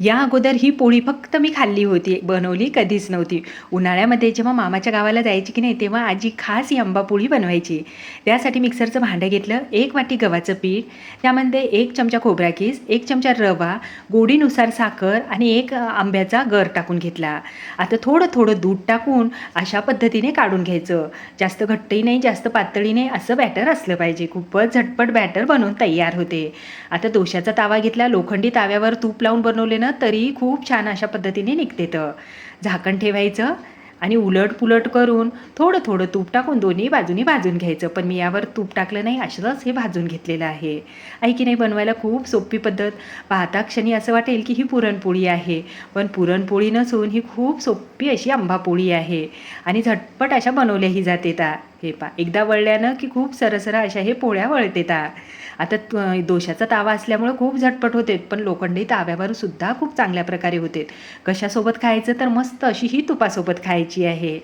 या अगोदर ही पोळी फक्त मी खाल्ली होती, बनवली कधीच नव्हती. उन्हाळ्यामध्ये जेव्हा मामाच्या गावाला जायची की नाही, तेव्हा आजी खास ही आंबापोळी बनवायची. त्यासाठी मिक्सरचं भांडं घेतलं, 1 वाटी गव्हाचं पीठ, त्यामध्ये 1 चमचा खोबरा कीस, 1 चमचा रवा, गोडीनुसार साखर आणि 1 आंब्याचा गर टाकून घेतला. आता थोडं-थोडं दूध टाकून अशा पद्धतीने काढून घ्यायचं. जास्त घट्टही नाही, जास्त पातळी नाही, असं बॅटर असलं पाहिजे. खूपच झटपट बॅटर बनवून तयार होते. आता दोश्याचा तावा घेतला, लोखंडी ताव्यावर तूप लावून बनवले ना तरी खूप छान अशा पद्धतीने निघते. तर झाकण ठेवायचं आणि उलट-पुलट करून थोडं तूप टाकून दोन्ही बाजूनी भाजून घ्यायचं. पण मी यावर तूप टाकलं नाही, असंच हे भाजून घेतलेलं आहे. आहे की नाही, बनवायला खूप सोपी पद्धत. पाहता क्षणी असं वाटेल की ही पुरणपोळी आहे, पण पुरणपोळी नसून ही खूप सोपी अशी आंबापोळी आहे आणि झटपट अशा बनवल्याही जाते. हे एकदा वळल्यानं की खूप सरसरा अशा हे पोळ्या वळते. आता दोशाचा तावा असल्यामुळं खूप झटपट होते, पण लोखंडी ताव्यावर सुद्धा खूप चांगल्या प्रकारे होते. कशासोबत खायचं तर मस्त अशी ही तुपासोबत खायची आहे.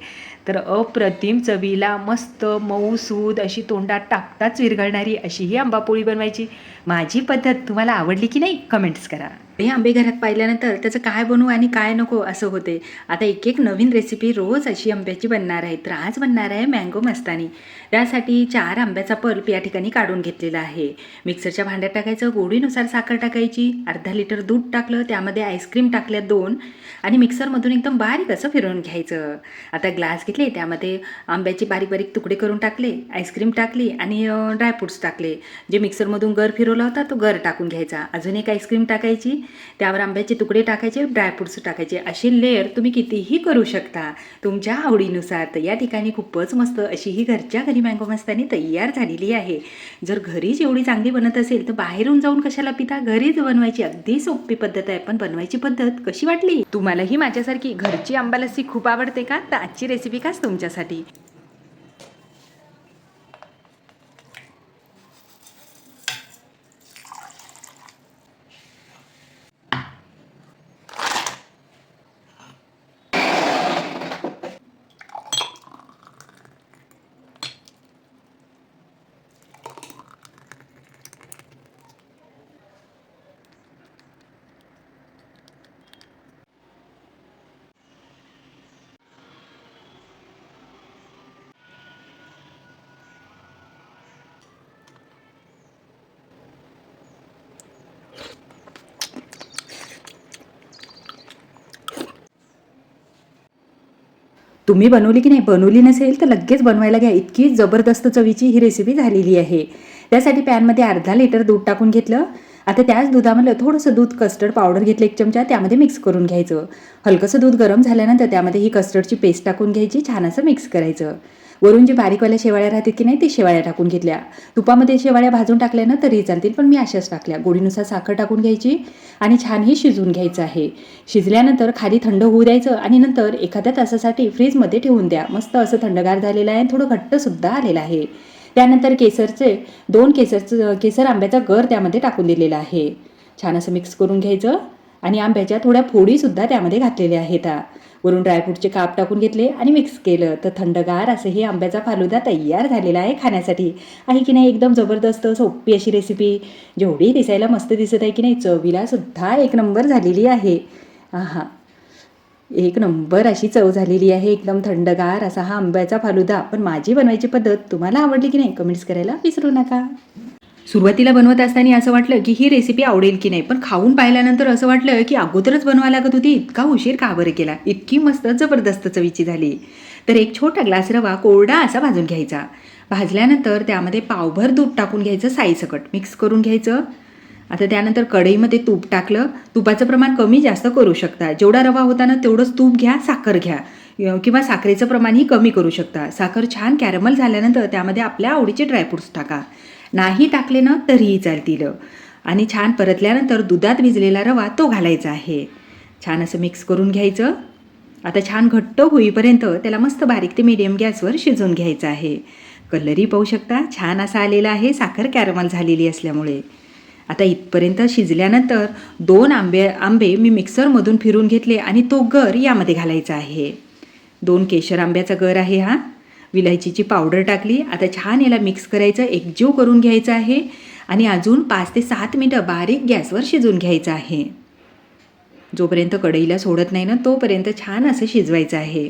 तर अप्रतिम चवीला मस्त मऊसूद अशी तोंडात टाकताच विरघळणारी अशी ही आंबापोळी बनवायची. माझी पद्धत तुम्हाला आवडली की नाही कमेंट्स करा. हे आंबे घरात पाहिल्यानंतर त्याचं काय बनवू आणि काय नको असं होते. आता एक नवीन रेसिपी रोज अशी आंब्याची बनणार आहे. तर आज बनणार आहे मँगो मस्तानी. त्यासाठी 4 आंब्याचा पल्प या ठिकाणी काढून घेतलेला आहे. मिक्सरच्या भांड्यात टाकायचं, गोडीनुसार साखर टाकायची, अर्धा लिटर दूध टाकलं, त्यामध्ये आईस्क्रीम टाकल्या 2 आणि मिक्सरमधून एकदम बारीक असं फिरवून घ्यायचं. आता ग्लास घेतले, त्यामध्ये आंब्याचे बारीक बारीक तुकडे करून टाकले, आईस्क्रीम टाकली आणि ड्रायफ्रूट्स टाकले. जे मिक्सरमधून गर फिरवला होता तो गर टाकून घ्यायचा. अजून एक आईस्क्रीम टाकायची, त्यावर आंब्याचे तुकडे टाकायचे, ड्रायफ्रूट्स टाकायचे. असे लेअर तुम्ही कितीही करू शकता तुमच्या आवडीनुसार. तर या ठिकाणी खूपच मस्त अशी ही घरच्या घरी मँगो मस्तानी तयार झालेली आहे. जर घरीच एवढी चांगली बनत असेल तर बाहेरून जाऊन कशाला पिता, घरीच बनवायची. अगदी सोपी पद्धत आहे. पण बनवायची पद्धत कशी वाटली तुम्हालाही माझ्यासारखी घरची आंबा लस्सी खूप आवडते का? तर आजची रेसिपी खास तुमच्यासाठी. तुम्ही बनवली की नाही? बनवली नसेल तर लगेच बनवायला घ्या. इतकी जबरदस्त चवीची ही रेसिपी झालेली आहे. त्यासाठी पॅनमध्ये अर्धा लिटर दूध टाकून घेतलं. आता त्याच दुधामधलं थोडंसं दूध कस्टर्ड पावडर घेतलं 1 चमचा, त्यामध्ये मिक्स करून घ्यायचं. हलकंसं दूध गरम झाल्यानंतर त्यामध्ये ही कस्टर्डची पेस्ट टाकून घ्यायची, छान असं मिक्स करायचं. वरून जी बारीकवाल्या शेवाळ्या राहतात की नाही, ते शेवाळ्या टाकून घेतल्या. तुपामध्ये शेवाळ्या भाजून टाकल्या ना तरी चालतील, पण मी अशाच टाकल्या. गोडीनुसार साखर टाकून घ्यायची आणि छानही शिजवून घ्यायचं आहे. शिजल्यानंतर खाली थंड होऊ द्यायचं आणि नंतर एखाद्या तासासाठी फ्रीजमध्ये ठेवून द्या. मस्त असं थंडगार झालेलं आहे, थोडं घट्टसुद्धा आलेलं आहे. त्यानंतर केसर आंब्याचा गर त्यामध्ये टाकून दिलेला आहे. छान असं मिक्स करून घ्यायचं आणि आंब्याच्या थोड्या फोडीसुद्धा त्यामध्ये घातलेल्या आहेत. वरून ड्रायफ्रूटचे काप टाकून घेतले आणि मिक्स केलं. तर थंडगार असं हे आंब्याचा फालुदा तयार झालेला आहे खाण्यासाठी. आहे की नाही एकदम जबरदस्त सोपी अशी रेसिपी. जेवढी दिसायला मस्त दिसत आहे की नाही, चवीला सुद्धा 1 नंबर झालेली आहे. आहा, 1 नंबर अशी चव झालेली आहे. एकदम थंडगार असा हा आंब्याचा फालुदा. पण माझी बनवायची पद्धत तुम्हाला आवडली की नाही कमेंट्स करायला विसरू नका. सुरुवातीला बनवत असताना असं वाटलं की ही रेसिपी आवडेल की नाही, पण खाऊन पाहिल्यानंतर असं वाटलं की अगोदरच बनवायला लागत होती. इतका उशीर का बरं केला? इतकी मस्त जबरदस्त चवीची झाली. तर 1 छोटा ग्लास रवा कोरडा असा भाजून घ्यायचा. भाजल्यानंतर त्यामध्ये पावभर दूध टाकून घ्यायचं, साईसकट मिक्स करून घ्यायचं. आता त्यानंतर कढईमध्ये तूप टाकलं. तुपाचं प्रमाण कमी जास्त करू शकता. जेवढा रवा होता ना तेवढंच तूप घ्या, साखर घ्या किंवा साखरेचं प्रमाणही कमी करू शकता. साखर छान कॅरमल झाल्यानंतर त्यामध्ये आपल्या आवडीचे ड्रायफ्रूट्स टाका. नाही टाकले ना तरीही चालतील. आणि छान परतल्यानंतर दुधात भिजलेला रवा तो घालायचा आहे. छान असं मिक्स करून घ्यायचं. आता छान घट्ट होईपर्यंत त्याला मस्त बारीक ते मीडियम गॅसवर शिजवून घ्यायचं आहे. कलरही पाहू शकता छान असा आलेला आहे, साखर कॅरमल झालेली असल्यामुळे. आता इथपर्यंत शिजल्यानंतर 2 आंबे मी मिक्सरमधून फिरून घेतले आणि तो गर यामध्ये घालायचा आहे. 2 केशर आंब्याचा गर आहे हा. विलायचीची पावडर टाकली. आता छान याला मिक्स करायचं, एकजीव करून घ्यायचं आहे आणि अजून 5 ते 7 मिनिटं बारीक गॅसवर शिजवून घ्यायचं आहे. जोपर्यंत कढईला सोडत नाही ना तोपर्यंत छान असं शिजवायचं आहे.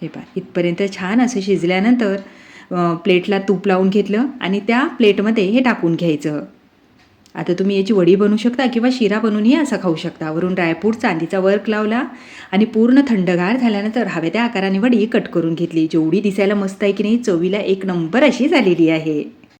हे पहा इथपर्यंत छान असं शिजल्यानंतर प्लेटला तूप लावून घेतलं आणि त्या प्लेटमध्ये हे टाकून घ्यायचं. आता तुम्ही याची वडी बनवू शकता किंवा शिरा बनवूनही असं खाऊ शकता. वरून ड्रायफ्रूट चांदीचा वर्क लावला आणि पूर्ण थंडगार झाल्यानंतर हव्या त्या आकाराने वडी कट करून घेतली. जेवढी दिसायला मस्त आहे की नाही, चवीला एक नंबर अशी झालेली आहे.